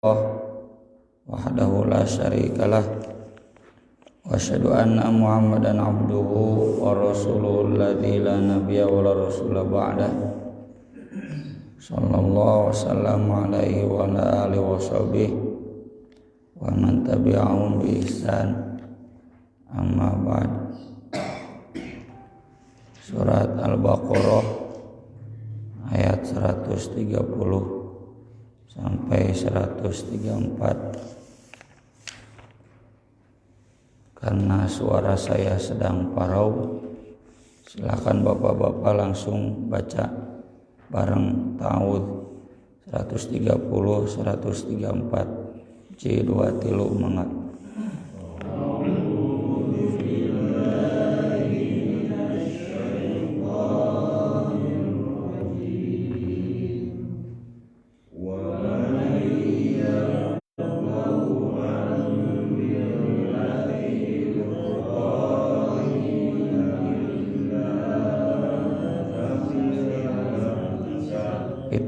wahdahu la syarikalah wa asyhadu anna Muhammadan abduhu wa rasuluhu alladzi la nabiyya wa la rasula ba'dah sallallahu wasallam alaihi wa ala alihi wa sahbihi wa man tabi'ahum bi ihsan amma ba'd. Surat Al-Baqarah ayat 130 sampai 134. Karena suara saya sedang parau, silakan bapak-bapak langsung baca bareng ta'awudz 130 134 J2 tilu mangat.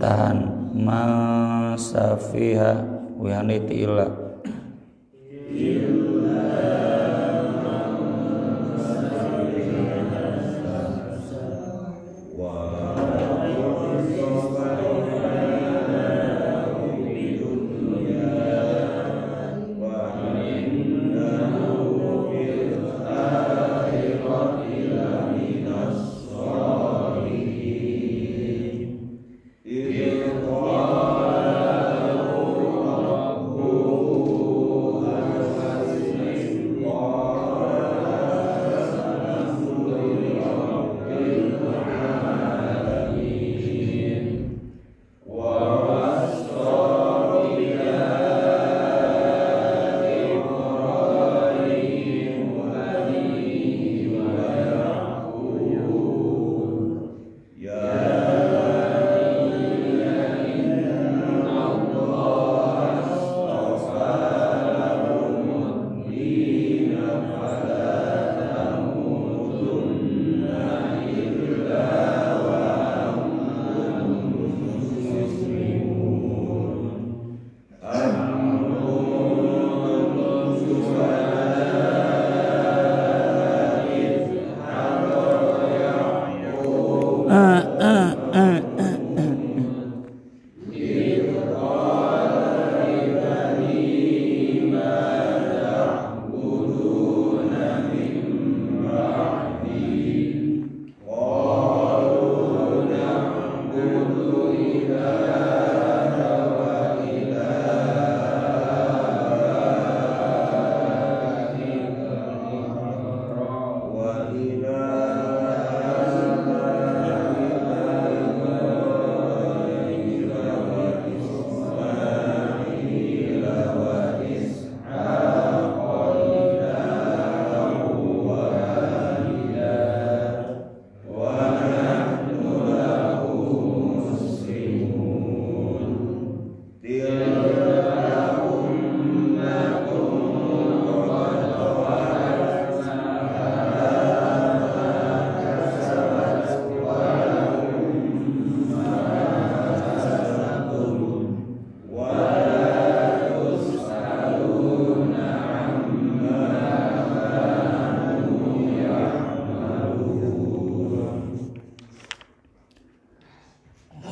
Tahan masafiha wihaniti illa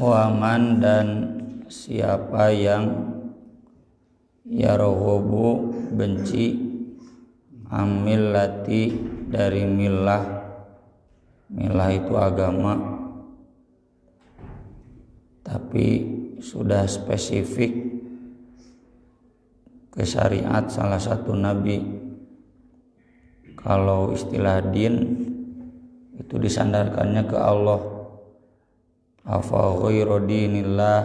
waman dan siapa yang yarohubu benci amillati dari milah itu agama, tapi sudah spesifik ke syariat salah satu nabi. Kalau istilah din itu disandarkannya ke Allah. Afa ghairu dinillah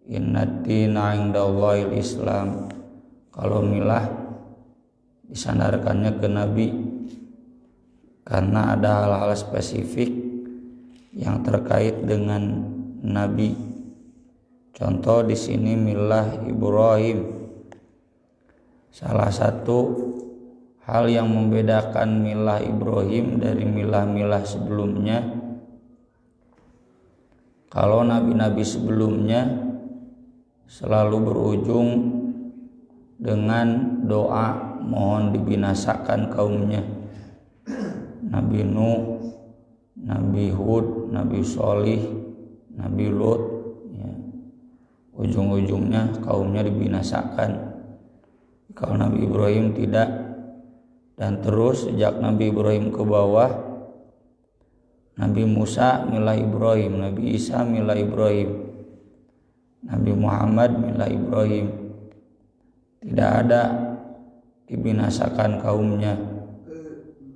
innad dina indallahil Islam. Kalau milah disandarkannya ke nabi karena ada hal-hal spesifik yang terkait dengan nabi. Contoh di sini milah Ibrahim. Salah satu hal yang membedakan milah Ibrahim dari milah-milah sebelumnya, kalau nabi-nabi sebelumnya selalu berujung dengan doa mohon dibinasakan kaumnya. Nabi Nuh, Nabi Hud, Nabi Sholih, Nabi Lut, ya. Ujung-ujungnya kaumnya dibinasakan. Kalau Nabi Ibrahim tidak. Dan terus sejak Nabi Ibrahim ke bawah, Nabi Musa milah Ibrahim, Nabi Isa milah Ibrahim, Nabi Muhammad milah Ibrahim. Tidak ada dibinasakan kaumnya.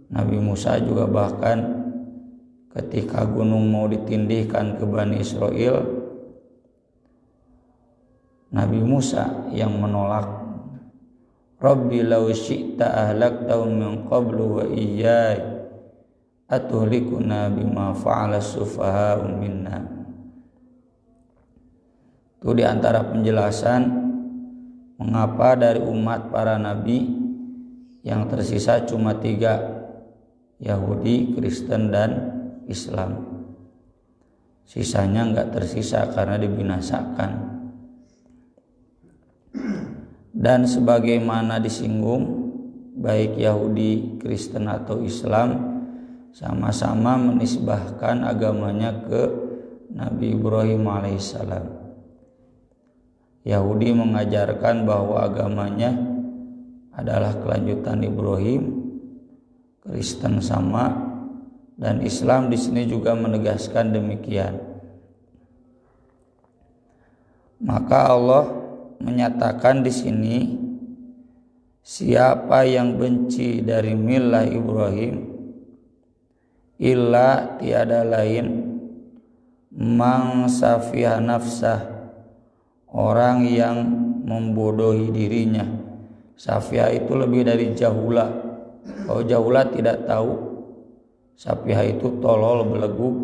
Nabi Musa juga bahkan ketika gunung mau ditindihkan ke Bani Israel, Nabi Musa yang menolak. Rabbi law syi'ta ahlaktahum min qablu wa iyyai atuhlikuna bima fa'ala sufaha'u minna. Itu diantara penjelasan mengapa dari umat para nabi yang tersisa cuma 3, Yahudi, Kristen, dan Islam. Sisanya enggak tersisa karena dibinasakan. Dan sebagaimana disinggung, baik Yahudi, Kristen atau Islam sama-sama menisbahkan agamanya ke Nabi Ibrahim alaihissalam. Yahudi mengajarkan bahwa agamanya adalah kelanjutan Ibrahim, Kristen sama, dan Islam di sini juga menegaskan demikian. Maka Allah menyatakan di sini, siapa yang benci dari milah Ibrahim, illa tiada lain mang safiha nafsah, orang yang membodohi dirinya. Safiha itu lebih dari jahula. Kalau jahula tidak tahu, safiha itu tolol, beleguk,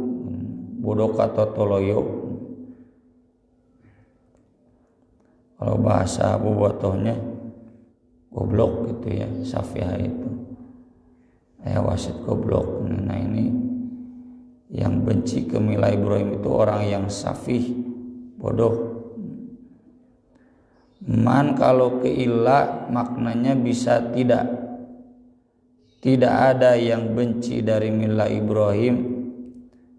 bodoh atau toloyo. Kalau bahasa bobotohnya goblok gitu ya, safiha itu. Wasit goblok. Nah ini yang benci ke milah Ibrahim itu orang yang safih, bodoh. Man kalau ke illa maknanya bisa tidak. Tidak ada yang benci dari milah Ibrahim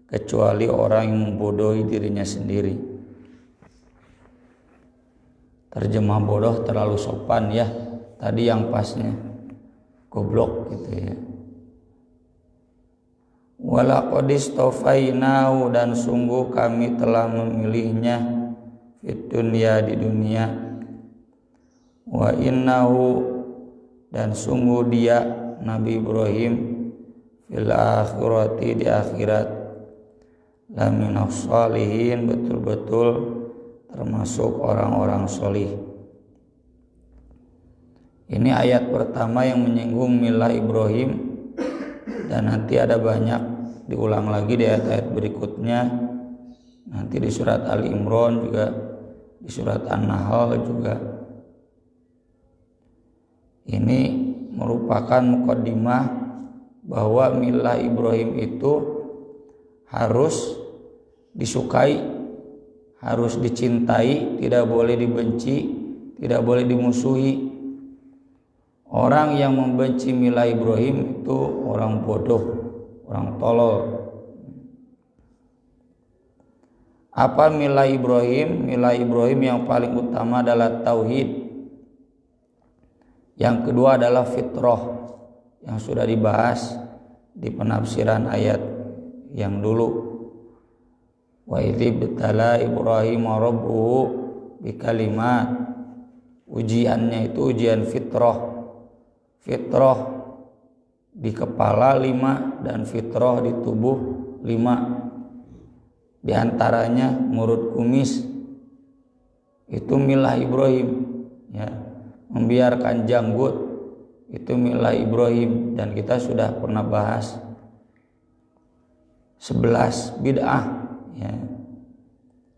kecuali orang yang membodohi dirinya sendiri. Terjemah bodoh terlalu sopan ya. Tadi yang pasnya goblok gitu ya. Walaqad istofainahu, dan sungguh kami telah memilihnya fid dunya, di dunia. Wa innahu, dan sungguh dia Nabi Ibrahim fil akhirati, di akhirat, laminas sholihin, betul-betul termasuk orang-orang solih. Ini ayat pertama yang menyinggung milah Ibrahim, dan nanti ada banyak diulang lagi di ayat-ayat berikutnya. Nanti di surat Ali Imran juga, di surat An-Nahl juga. Ini merupakan muqaddimah bahwa milah Ibrahim itu harus disukai, harus dicintai, tidak boleh dibenci, tidak boleh dimusuhi. Orang yang membenci milah Ibrahim itu orang bodoh, orang tolol. Apa milah Ibrahim? Milah Ibrahim yang paling utama adalah tauhid. Yang kedua adalah fitrah, yang sudah dibahas di penafsiran ayat yang dulu. Wa idh ibtala Ibrahim rabbuhu bikalimat. Ujiannya itu ujian fitrah. Fitrah di kepala 5 dan fitrah di tubuh 5. Di antaranya ngurut kumis. Itu milah Ibrahim ya. Membiarkan janggut itu milah Ibrahim, dan kita sudah pernah bahas 11 bid'ah ya.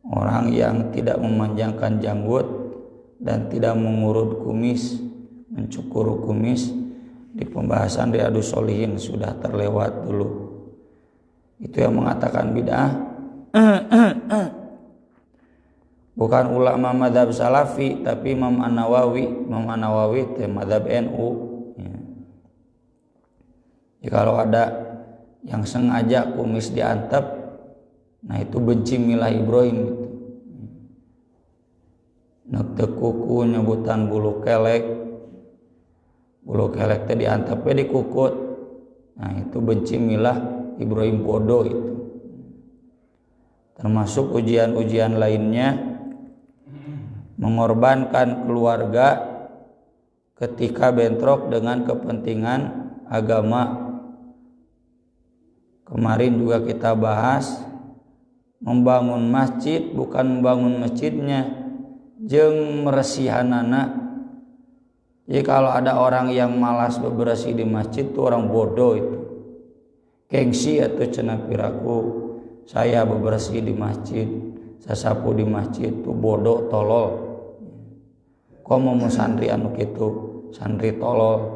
Orang yang tidak memanjangkan janggut dan tidak mengurut kumis, mencukur kumis, di pembahasan Riyadhus Sholihin sudah terlewat dulu. Itu yang mengatakan bid'ah. bukan ulama madhab salafi, tapi Imam An-Nawawi itu madhab NU ya. Jadi kalau ada yang sengaja kumis diantep, nah itu benci milah Ibrahim gitu. Nek teu kuku nyebutan bulu kelek teh diantepnya dikukut, nah itu benci milah Ibrahim bodoh itu. Termasuk ujian-ujian lainnya, mengorbankan keluarga ketika bentrok dengan kepentingan agama. Kemarin juga kita bahas membangun masjid bukan membangun masjidnya, jeung meresihanana. Jadi kalau ada orang yang malas bebersih di masjid itu orang bodoh itu. Gengsi atau cenah piraku saya bebersih di masjid, saya sapu di masjid itu bodoh tolol. Kok mau santri anu kitu, santri tolol.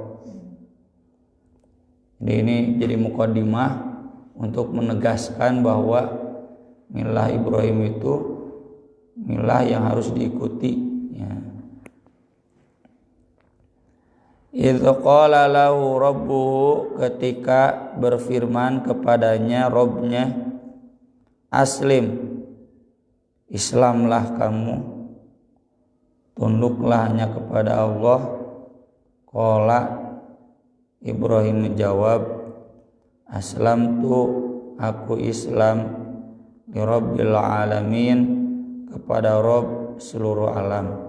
Jadi ini jadi mukadimah untuk menegaskan bahwa milah Ibrahim itu milah yang harus diikuti ya. Idz qala lahu rabbuhu, ketika berfirman kepadanya Robnya, aslim, Islamlah kamu, tunduklah hanya kepada Allah. Qala, Ibrahim menjawab, aslamtu, aku Islam, li rabbil alamin, kepada Rabb seluruh alam.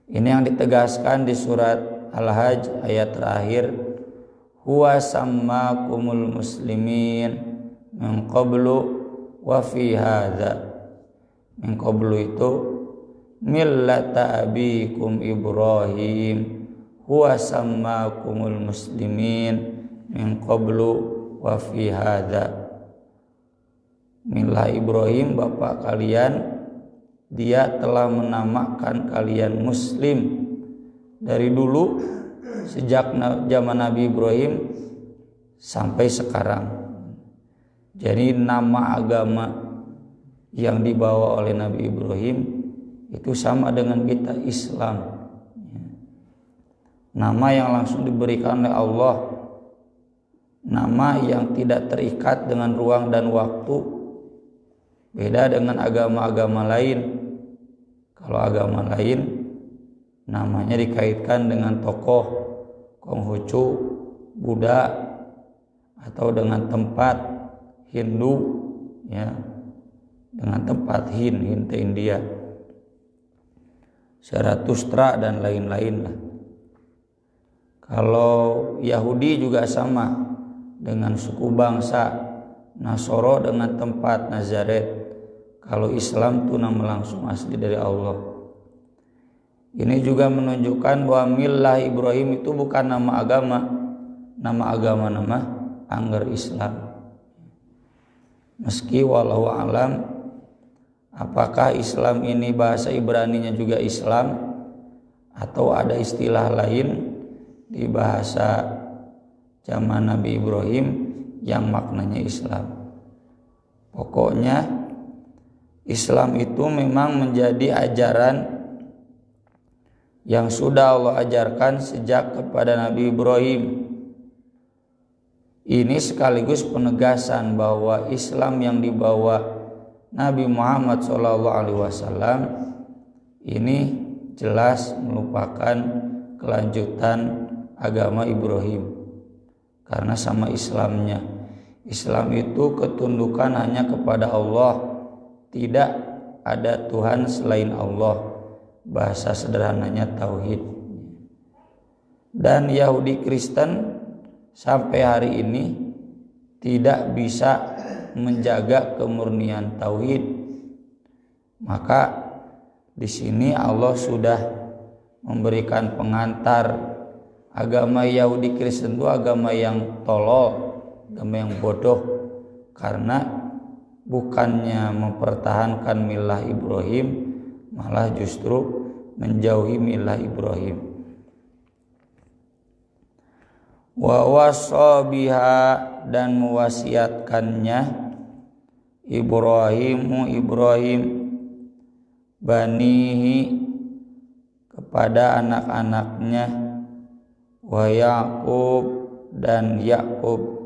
Ini yang ditegaskan di surat Al-Hajj ayat terakhir, huwa sammakumul muslimin min qablu wa fi hadza. Min qablu itu millata abikum Ibrahim, huwa sammakumul muslimin min qablu wa fi hadza. Milah Ibrahim bapak kalian, dia telah menamakan kalian muslim dari dulu, sejak zaman Nabi Ibrahim sampai sekarang. Jadi nama agama yang dibawa oleh Nabi Ibrahim itu sama dengan kita, Islam. Nama yang langsung diberikan oleh Allah, nama yang tidak terikat dengan ruang dan waktu. Beda dengan agama-agama lain. Kalau agama lain namanya dikaitkan dengan tokoh, Konghucu, Buddha, atau dengan tempat Hindu ya, dengan tempat Hind India, Zarathustra dan lain-lain lah. Kalau Yahudi juga sama dengan suku bangsa, Nasoro dengan tempat Nazaret. Kalau Islam itu nama langsung asli dari Allah. Ini juga menunjukkan bahwa milah Ibrahim itu bukan nama agama. Nama agama nama angger Islam. Meski wallahu alam, apakah Islam ini bahasa Ibraninya juga Islam atau ada istilah lain di bahasa zaman Nabi Ibrahim yang maknanya Islam. Pokoknya Islam itu memang menjadi ajaran yang sudah Allah ajarkan sejak kepada Nabi Ibrahim. Ini sekaligus penegasan bahwa Islam yang dibawa Nabi Muhammad SAW ini jelas merupakan kelanjutan agama Ibrahim. Karena sama Islamnya, Islam itu ketundukan hanya kepada Allah. Tidak ada Tuhan selain Allah. Bahasa sederhananya tauhid. Dan Yahudi Kristen sampai hari ini tidak bisa menjaga kemurnian tauhid. Maka di sini Allah sudah memberikan pengantar. Agama Yahudi Kristen itu agama yang tolol, agama yang bodoh, karena bukannya mempertahankan milah Ibrahim, malah justru menjauhi milah Ibrahim. Wa wasa biha, dan mewasiatkannya Ibrahim banihi kepada anak-anaknya, wa Yaqub dan Yakub.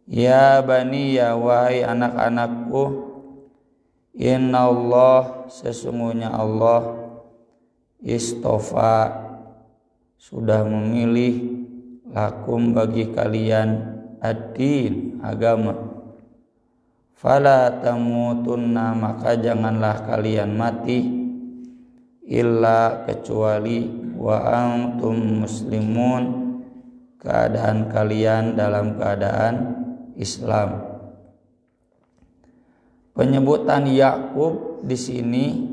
Ya bani, ya wahai anak-anakku, innallah sesungguhnya Allah istofa sudah memilih lakum bagi kalian ad-din agama, fala tamutunna maka janganlah kalian mati illa kecuali wa antum muslimun keadaan kalian dalam keadaan Islam. Penyebutan Yakub di sini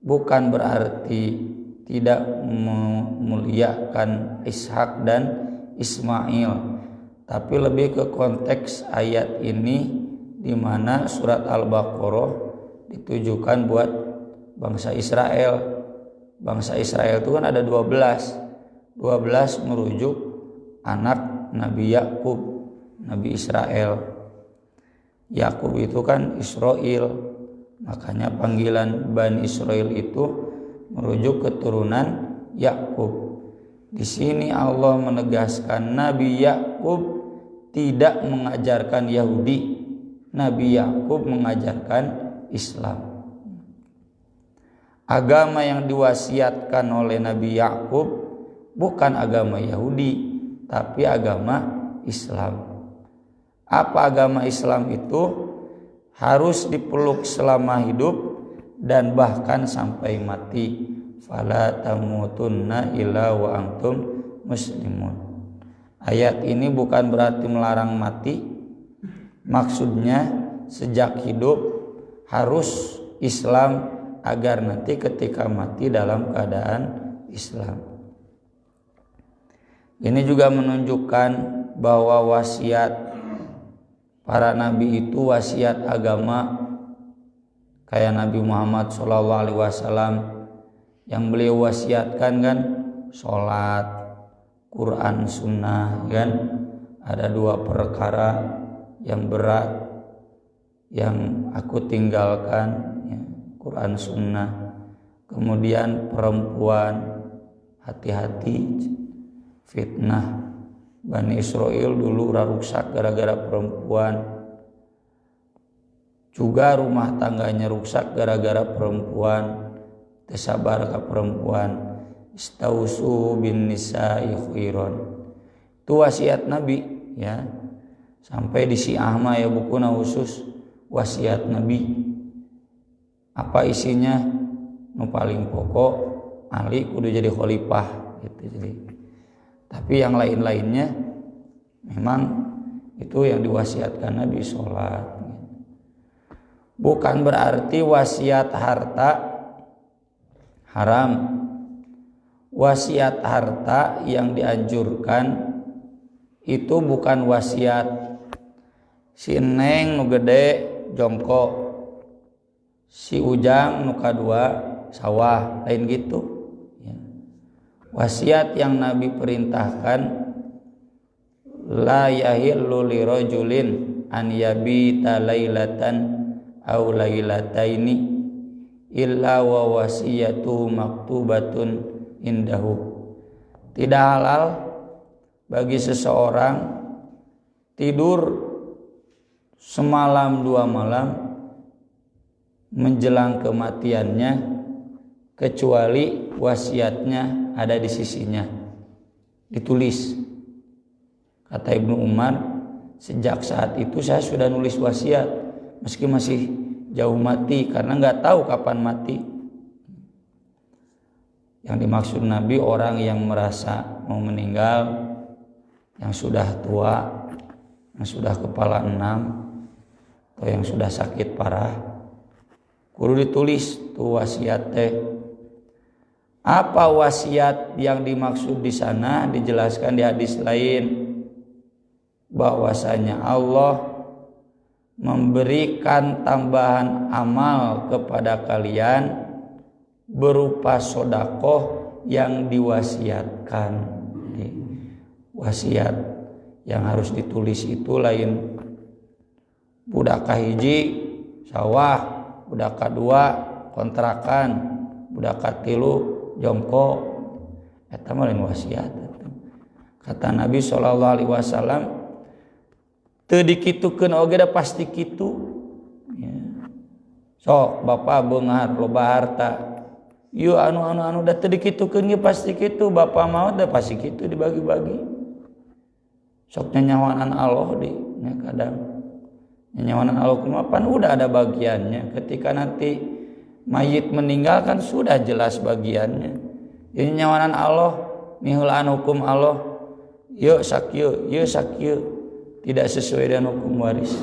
bukan berarti tidak memuliakan Ishak dan Ismail, tapi lebih ke konteks ayat ini di mana surat Al-Baqarah ditujukan buat bangsa Israel. Bangsa Israel itu kan ada 12 merujuk anak Nabi Yakub, Nabi Israel. Yakub itu kan Israel, makanya panggilan Bani Israel itu merujuk keturunan Yakub. Di sini Allah menegaskan Nabi Yakub tidak mengajarkan Yahudi, Nabi Yakub mengajarkan Islam. Agama yang diwasiatkan oleh Nabi Yakub bukan agama Yahudi, tapi agama Islam. Apa agama Islam itu? Harus dipeluk selama hidup dan bahkan sampai mati. Fala tamutunna illa wa antum muslimun. Ayat ini bukan berarti melarang mati. Maksudnya sejak hidup harus Islam agar nanti ketika mati dalam keadaan Islam. Ini juga menunjukkan bahwa wasiat para nabi itu wasiat agama, kayak Nabi Muhammad SAW yang beliau wasiatkan kan sholat, Quran, sunnah kan. Ada 2 perkara yang berat yang aku tinggalkan, ya, Quran, sunnah. Kemudian perempuan, hati-hati fitnah. Bani Israel dulu rusak gara-gara perempuan. Juga rumah tangganya rusak gara-gara perempuan. Tersabar ke perempuan. Istausu bin nisa'i khairan. Itu wasiat Nabi, ya. Sampai di Syiah mah ya bukuna khusus wasiat Nabi. Apa isinya? Nu paling pokok Ali kudu jadi khalifah gitu. Jadi tapi yang lain-lainnya memang itu yang diwasiatkan Nabi, sholat. Bukan berarti wasiat harta haram. Wasiat harta yang dianjurkan itu bukan wasiat si Neng nu gede jongkok, si Ujang nu kadua sawah, lain gitu. Wasiat yang Nabi perintahkan, la yahillu lirajulin an yabita lailatan aw lailataini illa wa wasiyatu maktubatun indahu. Tidak halal bagi seseorang tidur semalam 2 malam menjelang kematiannya kecuali wasiatnya ada di sisinya, ditulis. Kata Ibnu Umar, sejak saat itu saya sudah nulis wasiat meski masih jauh mati karena nggak tahu kapan mati. Yang dimaksud Nabi orang yang merasa mau meninggal, yang sudah tua, yang sudah kepala 6, atau yang sudah sakit parah, kudu ditulis tuh wasiat teh. Apa wasiat yang dimaksud di sana dijelaskan di hadis lain, bahwasanya Allah memberikan tambahan amal kepada kalian berupa sodakoh yang diwasiatkan. Wasiat yang harus ditulis itu lain budak kahiji sawah budak kedua kontrakan, budak katilu jongkok, eta mah lain wasiat. Kata Nabi sallallahu alaihi wasallam, teu dikitukeun oge da pasti kitu. Ya. Sok bapa beunghar loba harta. Ieu anu da teu dikitukeun ge pasti kitu, bapa maot da pasti kitu dibagi-bagi. Sok nyanyawanan Allah nya kadang. Nyanyawanan Allah kumaha pan udah ada bagiannya. Ketika nanti mayit meninggal kan sudah jelas bagiannya. Nyanyawanan Allah, miheulaan hukum Allah. Yuk sakyu, tidak sesuai dengan hukum waris.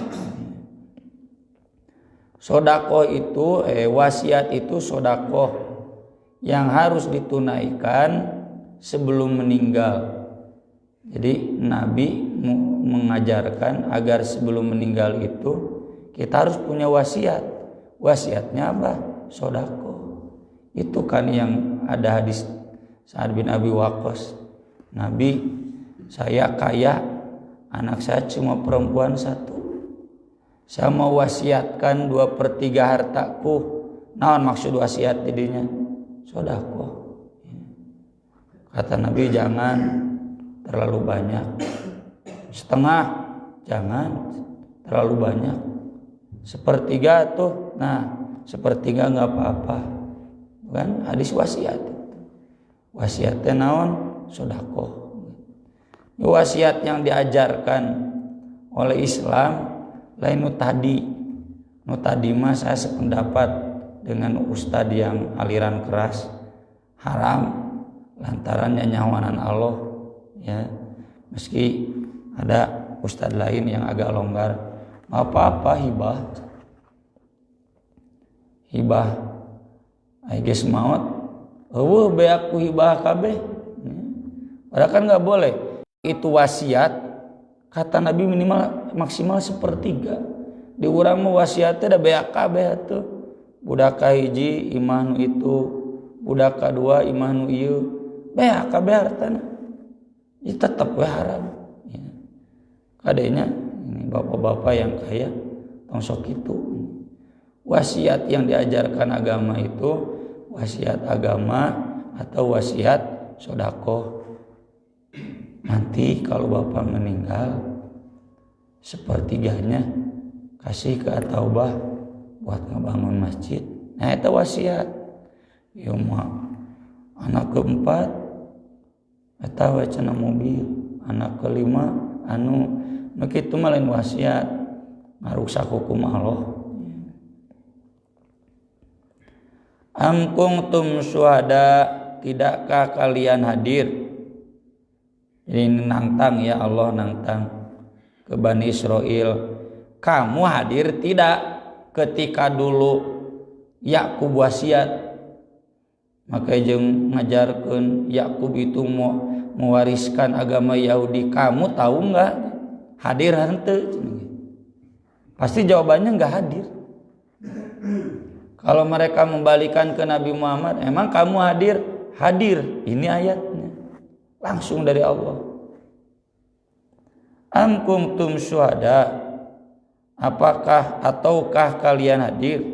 Sodakoh itu, wasiat itu sodakoh yang harus ditunaikan sebelum meninggal. Jadi Nabi mengajarkan agar sebelum meninggal itu kita harus punya wasiat. Wasiatnya apa? Sodakoh. Itu kan yang ada hadis Sa'ad bin Abi Waqqas. Nabi, saya kaya, anak saya cuma perempuan satu. Saya mau wasiatkan 2/3 hartaku. Naon maksud wasiat jadinya? Sedekah. Kata Nabi, jangan terlalu banyak. Setengah, jangan terlalu banyak. 1/3 tuh, nah 1/3 nggak apa-apa. Bukan hadis wasiat. Wasiatnya naon? Sedekah. Wasiat yang diajarkan oleh Islam lain nu tadi mah saya sependapat dengan ustadz yang aliran keras, haram lantaran nyanyawanan Allah ya. Meski ada ustadz lain yang agak longgar, apa-apa hibah geus maot eueuh be aku hibah kabeh. Padahal kan enggak boleh. Itu wasiat, kata Nabi minimal maksimal 1/3. Di urang mah wasiatnya da beak kabeh atuh. Budak kahiji imah nu itu, budak kadua imah nu ieu, beak kabeh hartana. Itu tetep we haram. Ya. Kadenya ini bapak-bapak yang kaya tong sok itu. Wasiat yang diajarkan agama itu wasiat agama atau wasiat sedekah. Nanti kalau bapak meninggal 1/3 kasih ke At-Taubah buat ngebangun masjid. Nah itu wasiat. Ya mah anak keempat eta we cenah mobil, anak kelima anu kitu mah lain wasiat, ngarusak hukum Allah. Am kuntum syuhada, tidakkah kalian hadir? Ini nantang ya Allah, nantang ke Bani Israel. Kamu hadir tidak ketika dulu Yakub wasiat? Maka jeung ngajarkeun Yakub itu mau mewariskan agama Yahudi. Kamu tahu enggak? Hadir henteu? Pasti jawabannya enggak hadir. Kalau mereka membalikan ke Nabi Muhammad, emang kamu hadir? Hadir. Ini ayatnya. Langsung dari Allah. Am kuntum syuhada, apakah ataukah kalian hadir?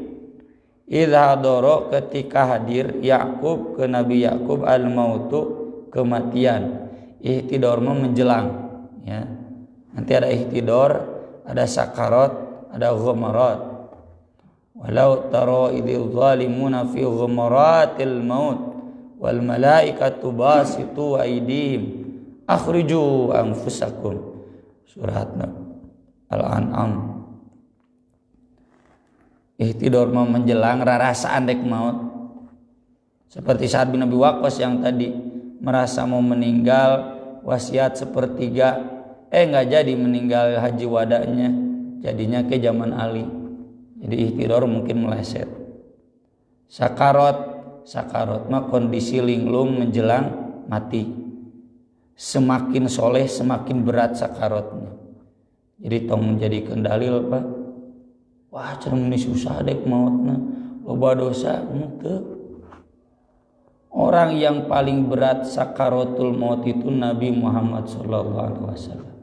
Idza hadara, ketika hadir Yakub ke Nabi Yakub al-mautu, kematian. Ihtidar menjelang ya. Nanti ada ihtidar, ada sakarat, ada ghamarat. Walau tara idil zalimuna fi ghamaratil maut wal malaikatu basitu aydihim akhriju anfusakum. Surat Al-An'am. Ihtidar menjelang rarasaan dek maut. Seperti Sa'ad bin Abi Waqqas yang tadi merasa mau meninggal, wasiat 1/3, enggak jadi meninggal haji wadanya, jadinya ke zaman Ali. Jadi ihtidar mungkin meleset. Sakarat mah kondisi linglung menjelang mati. Semakin soleh semakin berat sakaratnya. Jadi tong menjadikan dalil apa? Wah cenah ini susah dek mautna, loba dosa henteu. Orang yang paling berat sakaratul maut itu Nabi Muhammad sallallahu alaihi wasallam.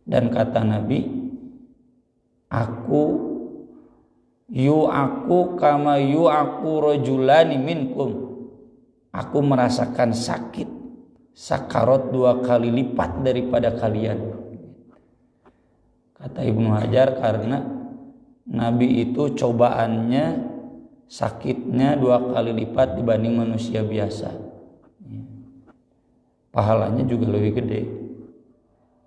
Dan kata Nabi, aku yu'aku kama yu'aku rajulani minkum, aku merasakan sakit sakarat 2 kali lipat daripada kalian. Kata Ibnu Hajar, karena Nabi itu cobaannya sakitnya 2 kali lipat dibanding manusia biasa. Pahalanya juga lebih gede.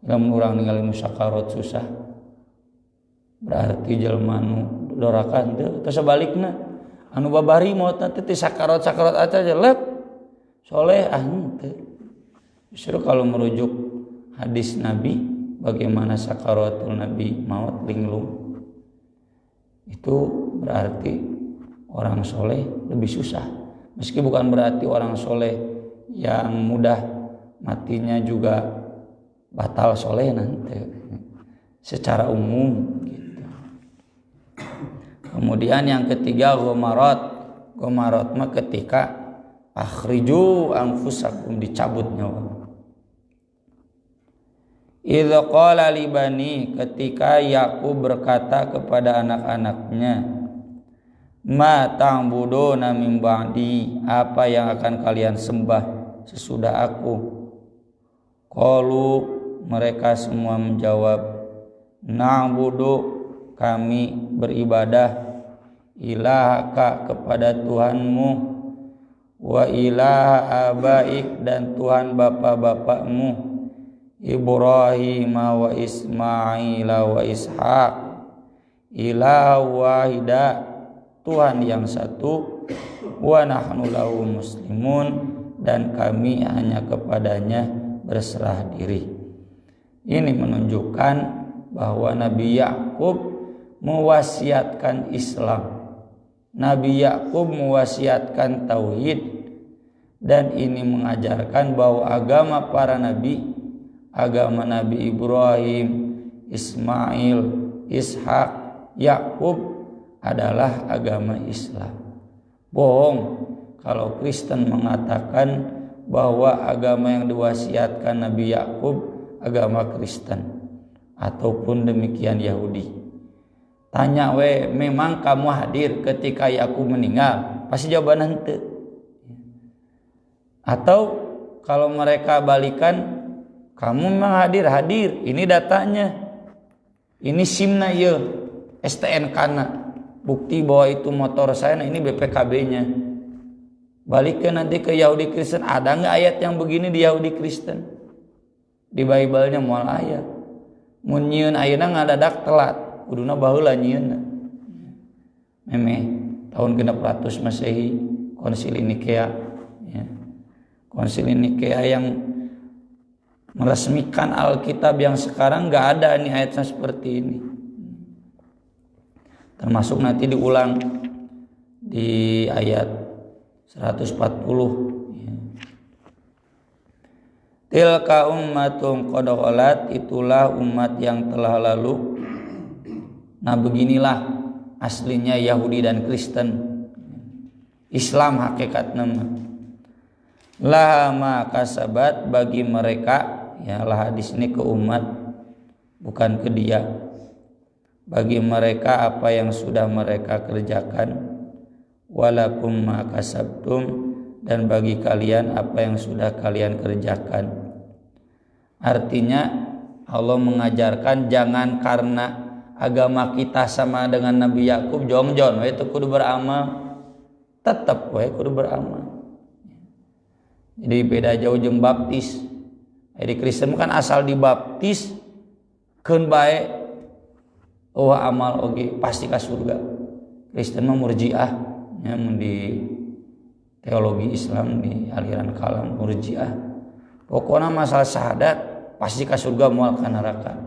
Lamun urang ningali nu sakarat susah, berarti jelema nu dorakan teu sebalikna anu babari mautna teh sakarat aja jelek soleh teu. Justru kalau merujuk hadis Nabi bagaimana sakaratul Nabi maut linglung, itu berarti orang soleh lebih susah. Meski bukan berarti orang soleh yang mudah matinya juga batal soleh nanti secara umum gitu. Kemudian yang ketiga gomarot mah ketika akhriju anfusakum, dicabut nyawa. Idza qala li bani, ketika Yakub berkata kepada anak-anaknya, ma ta'buduna min ba'di, apa yang akan kalian sembah sesudah aku. Qalu, mereka semua menjawab, na'budu, kami beribadah, ilahaka, kepada Tuhanmu, wa ilaha abaik, dan Tuhan bapa-bapakmu, Ibrahim wa Ismail wa Ishaq, ilaha wahida, Tuhan yang satu, wa nahnu lahu muslimun, dan kami hanya kepadanya berserah diri. Ini menunjukkan bahwa Nabi Yakub mewasiatkan Islam. Nabi Yakub mewasiatkan tauhid, dan ini mengajarkan bahwa agama para nabi, agama Nabi Ibrahim, Ismail, Ishak, Yakub adalah agama Islam. Bohong kalau Kristen mengatakan bahwa agama yang diwasiatkan Nabi Yakub agama Kristen, ataupun demikian Yahudi. Tanya memang kamu hadir ketika Yakub meninggal? Pasti jawaban henteu. Atau kalau mereka balikan, kamu memang hadir, ini datanya, ini SIM-na ya, STNK-na, bukti bahwa itu motor saya, nah ini BPKB-nya. Balik ke nanti ke Yahudi Kristen, ada nggak ayat yang begini di Yahudi Kristen? Di Bible-nya moal ayat. Mun nyieun ayeuna ngadadak telat, kuduna baheula nyieunna. Memeh tahun 600 Masehi, Konsili Nikea, ya. Konsili Nikea yang meresmikan Alkitab yang sekarang nggak ada nih ayatnya seperti ini. Termasuk nanti diulang di ayat 140. Tilka ummatun qad khalat, itulah umat yang telah lalu. Nah beginilah aslinya Yahudi dan Kristen. Islam hakikatnya laha ma kasabat, bagi mereka, ya lah hadis ini ke umat bukan ke dia, bagi mereka apa yang sudah mereka kerjakan, walakum ma kasabtum, dan bagi kalian apa yang sudah kalian kerjakan. Artinya Allah mengajarkan jangan karena agama kita sama dengan Nabi Yakub jongjon we teu kudu beramal, tetap we kudu beramal. Jadi beda jauh jeung baptis. Di Kristen kan asal dibaptis keun bae amal oge pasti ka surga. Kristen mah murjiah, nya di teologi Islam di aliran kalam murjiah. Pokokna masalah syahadat pasti ka surga moal ka neraka.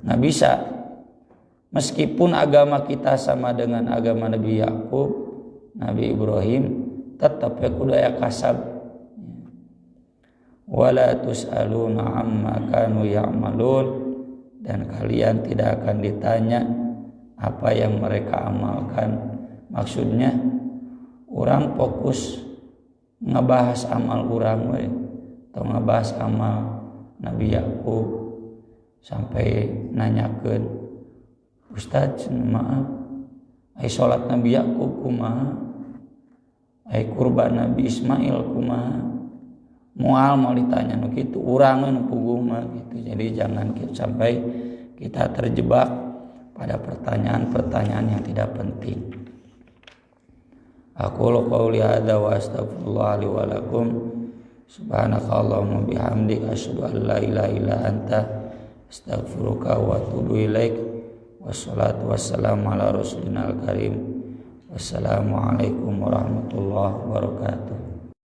Nggak bisa. Meskipun agama kita sama dengan agama Nabi Yakub, Nabi Ibrahim, tetap kudu aya kasab. Wala tus'aluna amma kanu ya'malun, dan kalian tidak akan ditanya apa yang mereka amalkan. Maksudnya orang fokus ngebahas amal orang we, atau ngebahas amal Nabi Yakub sampai nanyakeun, Ustaz maaf ai salat Nabi Yakub kumaha, ai kurban Nabi Ismail kumaha. Moal mau ditanya nu kitu urang nu puguh mah gitu. Jadi jangan sampai kita terjebak pada pertanyaan-pertanyaan yang tidak penting. Aqulu qouli hadza wa astaghfirullah li wa lakum. Subhanakallahumma bihamdika asyhadu an la ilaha illa anta astaghfiruka wa atubu ilaik. Wassalatu wassalamu ala rasulina al-karim. Wassalamualaikum warahmatullahi wabarakatuh.